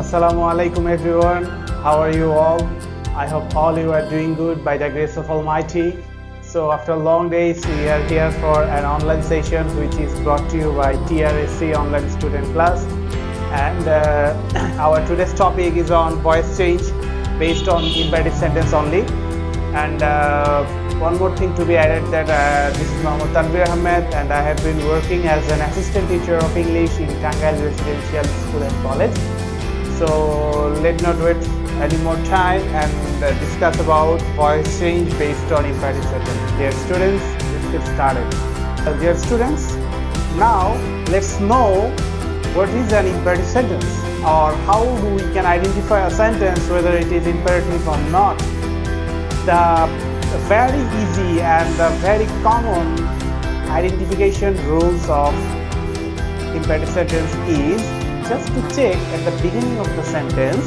Assalamu alaikum everyone. How are you all? I hope all you are doing good by the grace of Almighty. So after long days, we are here for an online session which is brought to you by TRSC Online Student Plus. And our today's topic is on voice change based on imperative sentence only. And one more thing to be added that this is Mohammad Tanvir Ahmed and I have been working as an assistant teacher of English in Tangail Residential School and College. So let's not wait any more time and discuss about voice change based on imperative sentence. Dear students, let's get started. Dear students, now let's know what is an imperative sentence or how we can identify a sentence whether it is imperative or not. The very easy and the very common identification rules of imperative sentence is just to check at the beginning of the sentence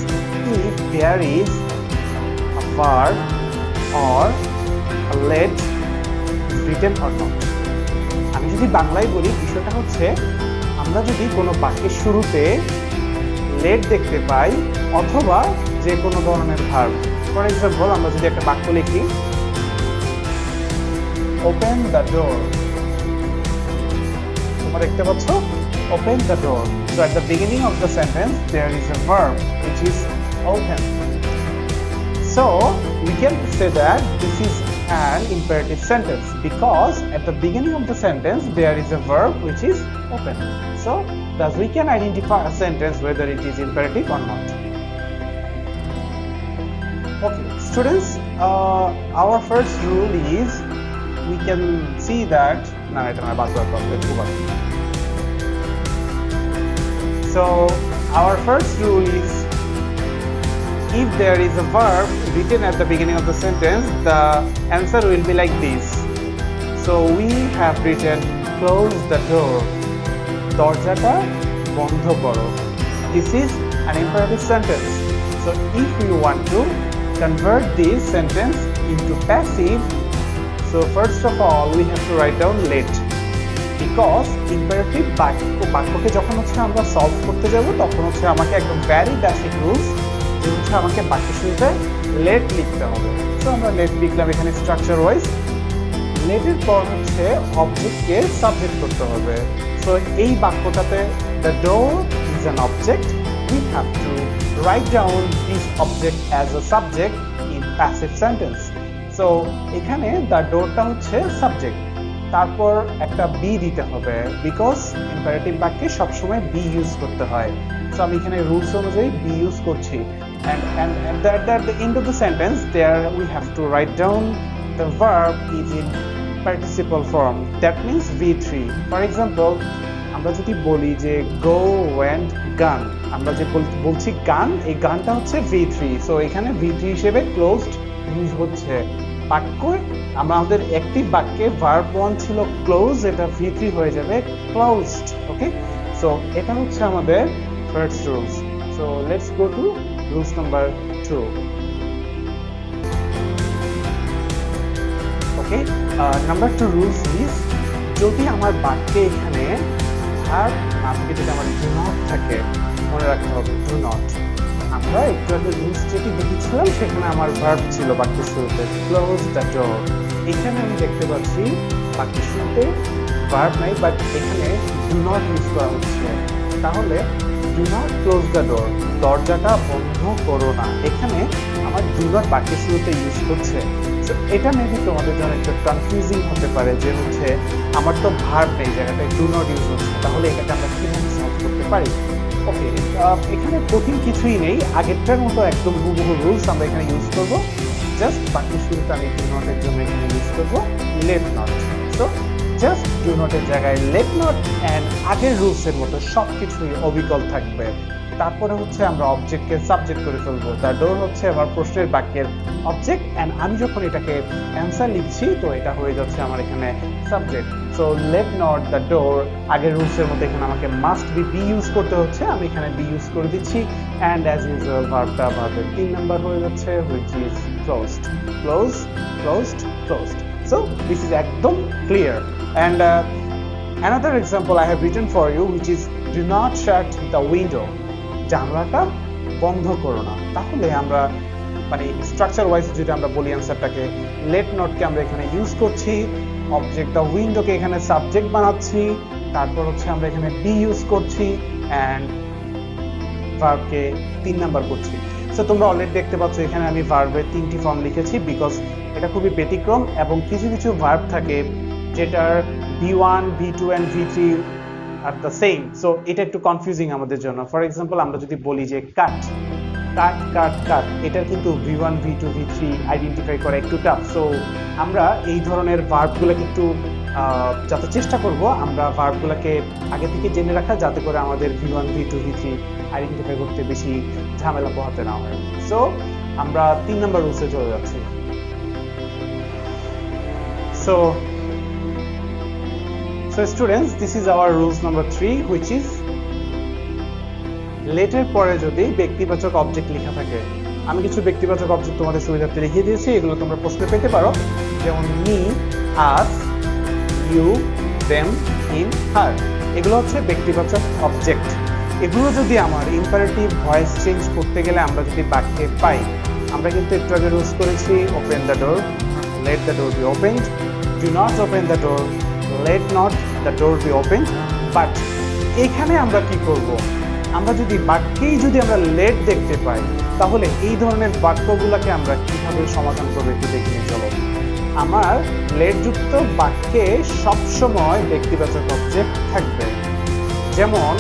if there is a verb or a let written or not. আমি যদি বাংলায় বলি বিষয়টা হচ্ছে আমরা যদি কোনো বাক্যের শুরুতে let দেখতে পাই অথবা যে কোনো ধরনের ভার্ব, ফর এক্সাম্পল আমরা যদি একটা বাক্য লিখি ওপেন দ্য ডোর, তোমরা দেখতে পাচ্ছ open the door. So at the beginning of the sentence there is a verb which is open. So we can say that this is an imperative sentence because at the beginning of the sentence there is a verb which is open. So thus we can identify a sentence whether it is imperative or not. Okay, students, our first rule is we can see that So our first rule is if there is a verb written at the beginning of the sentence, the answer will be like this. So we have written close the door. Dorjata bondho koro. This is an imperative sentence. So if you want to convert this sentence into passive, so first of all we have to write down let. Because imperative বাক্যকে যখন হচ্ছে আমরা solve করতে যাব তখন হচ্ছে আমাকে একদম ভ্যারি বেসিক রুলস যে হচ্ছে আমাকে বাক্যের শুরুতে লেট লিখতে হবে। তো আমরা লেট লিখলাম এখানে স্ট্রাকচার ওয়াইজ। লেটের পর হচ্ছে অবজেক্টকে সাবজেক্ট করতে হবে। সো এই বাক্যটাতে the door is an object, we have to write down this object as a subject in passive sentence. So এখানে দ্য ডোরটা হচ্ছে সাবজেক্ট, তারপর একটা বি দিতে হবে বিকজ ইম্পারেটিভ বাক্যে সবসময় বি ইউজ করতে হয়। সো আমি এখানে রুলস অনুযায়ী বি ইউজ করছি and at the end of the sentence there we have to write down the verb is in participle form, that means V3. for example আমরা যদি বলি যে go went gone, আমরা যে বলছি গান, এই গানটা হচ্ছে V3, সো এখানে V3 হিসেবে ক্লোজড ইউজ হচ্ছে। বাক্য আমাদের অ্যাক্টিভ বাক্যে ভার্ব 1 ছিল ক্লোজ, এটা V3 হয়ে যাবে ক্লোজড। ওকে, সো এটা হচ্ছে আমাদের first rules. So let's go to rules number 2। Okay, number 2 rules is যদি আমার বাক্যে এখানে ভার্ব না থাকে, যদি আমার ডু নট থাকে, মনে রাখতে হবে ডু নট। আমরা একটু আগে রুলস যেটি দেখেছিলাম সেখানে আমার ভার্ব ছিল বাক্যের শুরুতে ক্লোজ দ্য ডোর। এখানে আমি দেখতে পাচ্ছি বাক্যের শুরুতে ভার্ব নাই, বাট এখানে ডু নট ইউজ করা হচ্ছে। তাহলে do not close the door, দরজাটা বন্ধ করো না, এখানে আমার ডু নট বাক্যের শুরুতে ইউজ করছে। সো এটা মেবি তোমাদের জন্য একটু কনফিউজিং হতে পারে যে হচ্ছে আমার তো ভার্ব নেই, জায়গাটায় ডু নট ইউজ হচ্ছে, তাহলে এটাকে আমরা কিভাবে সলভ করতে পারি? ওকে, এখানে কঠিন কিছুই নেই, আগেরটার মতো একদম হুবহু রুলস আমরা এখানে ইউজ করবো। জাস্ট বাক্যের শুরুতে আমি ডু নটের জন্য এখানে ইউজ করবো let not. So just do নটের জায়গায় লেট নট অ্যান্ড আগের রুলসের মতো সব কিছুই অবিকল থাকবে। তারপরে হচ্ছে আমরা অবজেক্টকে সাবজেক্ট করে ফেলবো। দ্য ডোর হচ্ছে আমার প্রশ্নের বাক্যের অবজেক্ট অ্যান্ড আমি যখন এটাকে অ্যান্সার লিখছি তো এটা হয়ে যাচ্ছে আমার এখানে subject. So let not the door, আগের রুলসের মধ্যে এখানে আমাকে মাস্ট বি ইউজ করতে হচ্ছে, আমি এখানে বি ইউজ করে দিচ্ছি অ্যান্ড অ্যাজ ইউজুয়াল ভার্বটা ভার্বের 3 নাম্বার হয়ে যাচ্ছে which is closed, close, closed, closed. So this is একদম ক্লিয়ার। And another example I have written for you which is do not shut the window, জানলাটা বন্ধ করো না। তাহলে আমরা মানে স্ট্রাকচার ওয়াইজ যদি আমরা বলি অ্যান্সারটাকে, লেট নটকে আমরা এখানে ইউজ করছি, অবজেক্ট দ্য উইন্ডোকে এখানে সাবজেক্ট বানাচ্ছি, তারপর হচ্ছে আমরা এখানে বি ইউজ করছি অ্যান্ড ভার্বকে 3 নাম্বার করছি। সো তোমরা অলরেডি দেখতে পাচ্ছ এখানে আমি ভার্বের 3টি ফর্ম লিখেছি, বিকজ এটা খুবই ব্যতিক্রম এবং কিছু কিছু ভার্ব থাকে যেটার V1, V2 and V3 are the same. So এটা একটু কনফিউজিং আমাদের জন্য। ফর এক্সাম্পল আমরা যদি বলি যে কাট, কাট কাট কাট, এটার কিন্তু V1, V2, V3 আইডেন্টিফাই করা একটু টাফ। সো আমরা এই ধরনের ভার্বগুলোকে একটু যাতে চেষ্টা করব আমরা ভার্বগুলোকে আগে থেকে জেনে রাখা, যাতে করে আমাদের V1, V2, V3 আইডেন্টিফাই করতে বেশি ঝামেলা পোহাতে না হয়। সো আমরা 3 নাম্বার রুলসে চলে যাচ্ছি। So students, this is our rules number 3, which is লেটের পরে যদি ব্যক্তিবাচক অবজেক্ট লেখা থাকে। আমি কিছু ব্যক্তিবাচক অবজেক্ট তোমাদের সুবিধার্থে লিখে দিয়েছি, এগুলো তোমরা প্রশ্নে পেতে পারো, যেমন মি, আস, ইউ, দেম, হিম, হার, এগুলো হচ্ছে ব্যক্তিবাচক অবজেক্ট। এগুলো যদি আমার ইম্পারেটিভ ভয়েস চেঞ্জ করতে গেলে আমরা যদি বাক্যে পাই, আমরা কিন্তু একটু আগে রুলস করেছি, open the door, let the door be opened, do not open the door, let not the door be opened। But এখানে আমরা কি করব, আমরা যদি বাক্যেই যদি আমরা লেট দেখতে পাই, তাহলে এই ধরনের বাক্যগুলোকে আমরা কিভাবে সমাধান করবো একটু দেখে নিয়ে চলো। আমার লেট যুক্ত বাক্যে সবসময় ব্যক্তিবাচক অবজেক্ট থাকবে, যেমন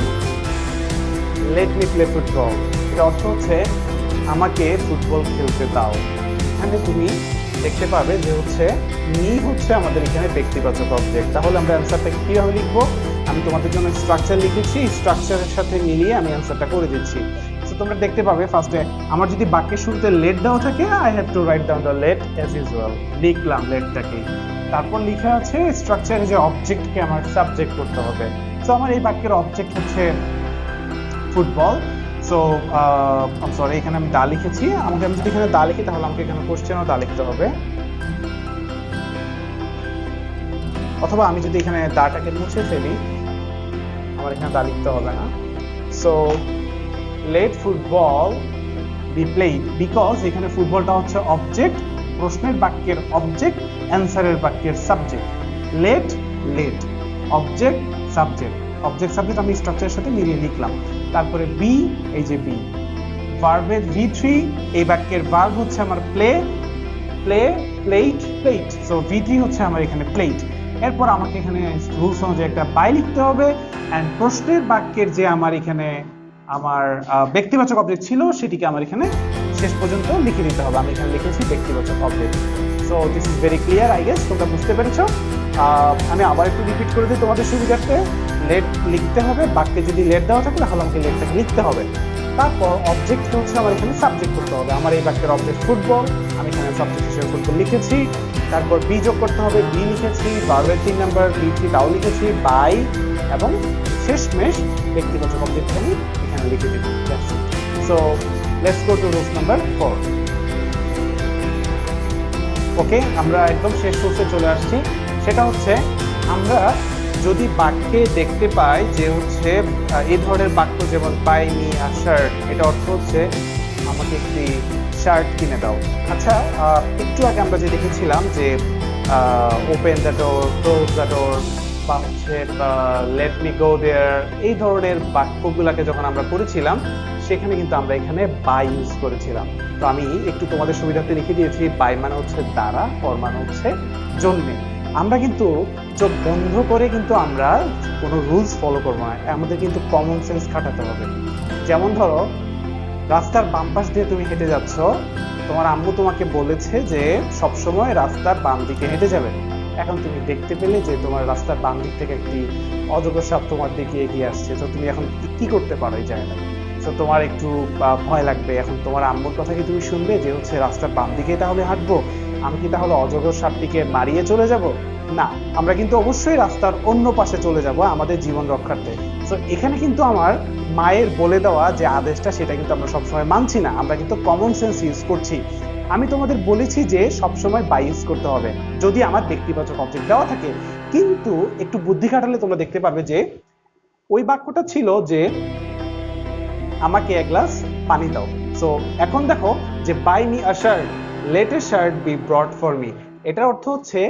লেট মি প্লে ফুটবল, এটা অর্থ হচ্ছে আমাকে ফুটবল খেলতে দাও। এখানে তুমি দেখতে পাবে যে হচ্ছে মি হচ্ছে আমাদের এখানে ব্যক্তিবাচক অবজেক্ট। তাহলে আমরা অ্যান্সারটাকে কিভাবে লিখবো, আমি তোমাদের জন্য স্ট্রাকচার লিখেছি, স্ট্রাকচারের সাথে মিলিয়ে আমি অ্যান্সারটা করে দিচ্ছি। সো তোমরা দেখতে পাবে ফার্স্টে আমার যদি বাক্যের শুরুতে লেট দেওয়া থাকে, I have to write down the let as usual, লিখলাম লেটটাকে। তারপর লেখা আছে স্ট্রাকচারে যে অবজেক্টকে আমার সাবজেক্ট করতে হবে। সো আমার এই বাক্যের অবজেক্ট হচ্ছে ফুটবল। সো সরি, এখানে আমি দা লিখেছি। আমি যদি এখানে দা লিখি তাহলে আমাকে এখানে কোশ্চেনও দা লিখতে হবে, অথবা আমি যদি এখানে দাটাকে মুছে ফেলি, আমার এখানে দা লিখতে হবে না। So let football be played, because এখানে ফুটবলটা হচ্ছে অবজেক্ট, প্রশ্নের বাক্যের অবজেক্ট, অ্যান্সারের বাক্যের subject. Let let, object subject, object subject আমি স্ট্রাকচারের সাথে মিলিয়ে লিখলাম। তারপরে বি, এই যে বি, ভার্বের V3, এই বাক্যের ভার্ব হচ্ছে আমার play, play, plate, plate. So V3 হচ্ছে আমার এখানে প্লেট। এরপর আমাকে এখানে রুলস অনুযায়ী একটা বাই লিখতে হবে, অ্যান্ড প্রশ্নের বাক্যের যে আমার এখানে আমার ব্যক্তিবাচক অবজেক্ট ছিল সেটিকে আমার এখানে শেষ পর্যন্ত লিখে দিতে হবে। আমি এখানে লিখেছি ব্যক্তিবাচক object. So this is very clear, I guess তোমরা বুঝতে পেরেছো। আমি আবার একটু রিপিট করে দিই তোমাদের সুবিধার্থে। লেট লিখতে হবে, বাক্যে যদি লেট দেওয়া থাকে তাহলে আমাকে লেটটাকে লিখতে হবে। তারপর অবজেক্ট হচ্ছে আমার এখানে সাবজেক্ট করতে হবে। আমার এই বাক্যের অবজেক্ট ফুটবল, আমি এখানে সাবজেক্ট হিসেবে ফুটবল লিখেছি। তারপর বি যোগ করতে হবে, বি লিখেছি, ভার্বের 3 নাম্বার V3 তাও লিখেছি, বাই, এবং শেষমেশ ব্যক্তিবাচক অবজেক্ট আমি এখানে লিখে দেব। So let's go to rules number 4। Okay, আমরা একদম শেষ রুলসে চলে আসছি। সেটা হচ্ছে আমরা যদি বাক্যে দেখতে পাই যে হচ্ছে এই ধরনের বাক্য, যেমন বাই মি আ শার্ট, এটা অর্থ হচ্ছে আমাকে একটি শার্ট কিনে দাও। আচ্ছা, একটু আগে আমরা যে দেখেছিলাম যে open the door, close the door, বা হচ্ছে লেট মি গো দেয়ার, এই ধরনের বাক্যগুলোকে যখন আমরা করেছিলাম সেখানে কিন্তু আমরা এখানে বাই ইউজ করেছিলাম। তো আমি একটু তোমাদের সুবিধার্থে লিখে দিয়েছি, বাই মানে হচ্ছে দ্বারা, ফর মানে হচ্ছে জন্যে। আমরা কিন্তু চোখ বন্ধ করে কিন্তু আমরা কোনো রুলস ফলো করবো না, আমাদের কিন্তু কমন সেন্স খাটাতে হবে। যেমন ধরো, রাস্তার বাম পাশ দিয়ে তুমি হেঁটে যাচ্ছ, তোমার আম্মু তোমাকে বলেছে যে সবসময় রাস্তার বাম দিকে হেঁটে যাবে। এখন তুমি দেখতে পেলে যে তোমার রাস্তার বাম দিক থেকে একটি অজগর সাপ তোমার দিকে এগিয়ে আসছে, তো তুমি এখন কি করতে পারো এই জায়গায়? তো তোমার একটু ভয় লাগবে। এখন তোমার আম্মুর কথা কি তুমি শুনবে যে হচ্ছে রাস্তার বাম দিকেই তাহলে হাঁটবো, আমি কি তাহলে অজগর সাপটিকে মারিয়ে চলে যাব? না, আমরা কিন্তু অবশ্যই রাস্তার অন্য পাশে চলে যাব আমাদের জীবন রক্ষার্থে। তো এখানে কিন্তু আমার মায়ের বলে দেওয়া যে আদেশটা, সেটা কিন্তু আমরা সবসময় মানছি না, আমরা কিন্তু কমন সেন্স ইউজ করছি। আমি তোমাদের বলেছি যে সবসময় বাই ইউজ করতে হবে যদি আমার ব্যক্তিবাচক অবজেক্ট দেওয়া থাকে, কিন্তু একটু বুদ্ধি খাটালে তোমরা দেখতে পাবে যে ওই বাক্যটা ছিল যে আমাকে এক গ্লাস পানি দাও। সো এখন দেখো যে buy me a shirt, let a shirt be brought for me, এটার অর্থ হচ্ছে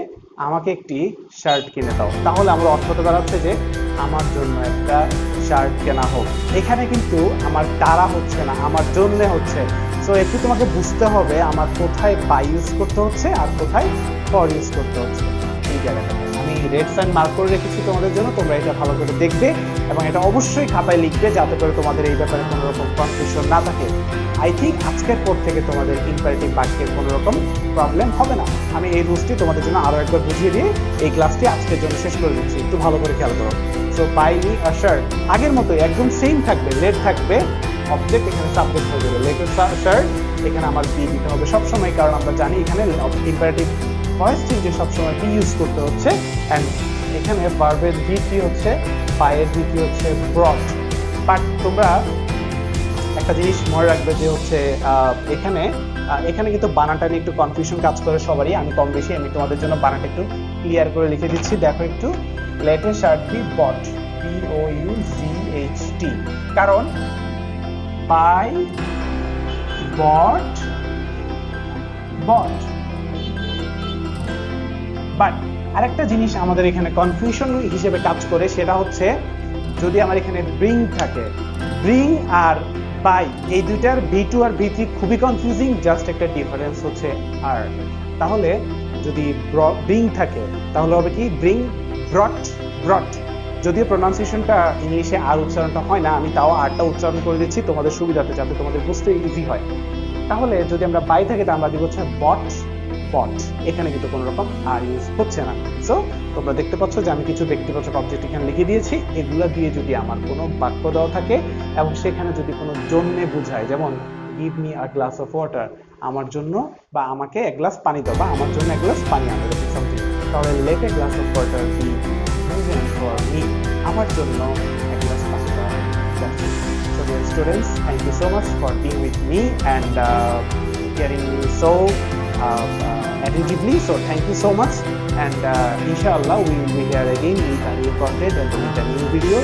আমাকে একটি শার্ট কিনে দাও। তাহলে আমার অর্থটা দাঁড়াচ্ছে যে আমার জন্য একটা শার্ট কেনা হোক। এখানে কিন্তু আমার দ্বারা হচ্ছে না, আমার জন্যে হচ্ছে। সো একটু তোমাকে বুঝতে হবে আমার কোথায় বাই ইউজ করতে হচ্ছে আর কোথায় ফর ইউজ করতে হচ্ছে। এই জায়গাটা আমি রেড সাইন মার্ক করে রেখেছি তোমাদের জন্য, তোমরা এটা ভালো করে দেখবে এবং এটা অবশ্যই খাতায় লিখবে যাতে করে তোমাদের এই ব্যাপারে কোনো রকম কনফিউশন না থাকে। আই থিঙ্ক আজকের পর থেকে তোমাদের ইম্পারেটিভ বাক্যের কোনো রকম প্রবলেম হবে না। আমি এই রুলসটি তোমাদের জন্য আরো একবার বুঝিয়ে দিয়ে এই ক্লাসটি আজকের জন্য শেষ করে দিচ্ছি, একটু ভালো করে খেয়াল করো। So buy me a shirt আগের মতোই একদম সেম থাকবে, লেট থাকবে, অবজেক্ট এখানে সাবজেক্ট হয়ে যাবে, লেট শার্ট এখানে আমার বি দিতে হবে সবসময়, কারণ আমরা জানি এখানে ইম্পারেটিভ ভয়েস চেঞ্জে সবসময় বি ইউজ করতে হচ্ছে। অ্যান্ড এখানে ভার্বের ভিটি হচ্ছে, বায়ের ভিটি হচ্ছে ব্রট। বাট তোমরা একটা জিনিস মনে রাখবে যে হচ্ছে এখানে কিন্তু বানানটা নিয়ে একটু কনফিউশন কাজ করে সবারই, আমি কম বেশি, আমি তোমাদের জন্য বানানটা একটু ক্লিয়ার করে লিখে দিচ্ছি। দেখো একটু, let a shirt be bought, BOUGHT, কারণ বাই বট বট। বাট আরেকটা জিনিস আমাদের এখানে কনফিউশন হিসেবে কাজ করে, সেটা হচ্ছে যদি আমার এখানে ব্রিং থাকে, ব্রিং আর বাই এই দুইটার B2 আর B3 খুবই কনফিউজিং, জাস্ট একটা ডিফারেন্স হচ্ছে আর। তাহলে যদি ব্রিং থাকে তাহলে হবে কি ব্রিং ব্রট ব্রট। যদিও প্রোনাউন্সিয়েশনটা ইংলিশে আর উচ্চারণটা হয় না, আমি তাও আরটা উচ্চারণ করে দিচ্ছি তোমাদের সুবিধাতে, যাতে তোমাদের বুঝতে ইজি হয়। তাহলে যদি আমরা বাই থাকে তা আমরা দিব হচ্ছে বট বট, এখানে কিন্তু কোনো রকম আর ইউজ হচ্ছে না। সো তোমরা দেখতে পাচ্ছ যে আমি কিছু ব্যক্তিবাচক অবজেক্ট এখানে লিখে দিয়েছি, এগুলা দিয়ে যদি আমার কোনো বাক্য দেওয়া থাকে এবং সেখানে যদি কোনো জন্যে বোঝায়, যেমন give me a glass of water, আমার জন্য বা আমাকে এক গ্লাস পানি দাও, বা আমার জন্য এক গ্লাস পানি আনো, সামথিং, তাহলে let a glass of water be given for me, আমার জন্য এক গ্লাস পানি দাও। So dear students, thank you so much for being with me and hearing me so attentively. So thank you so much, and inshallah we will be here again with a new content and with a new video.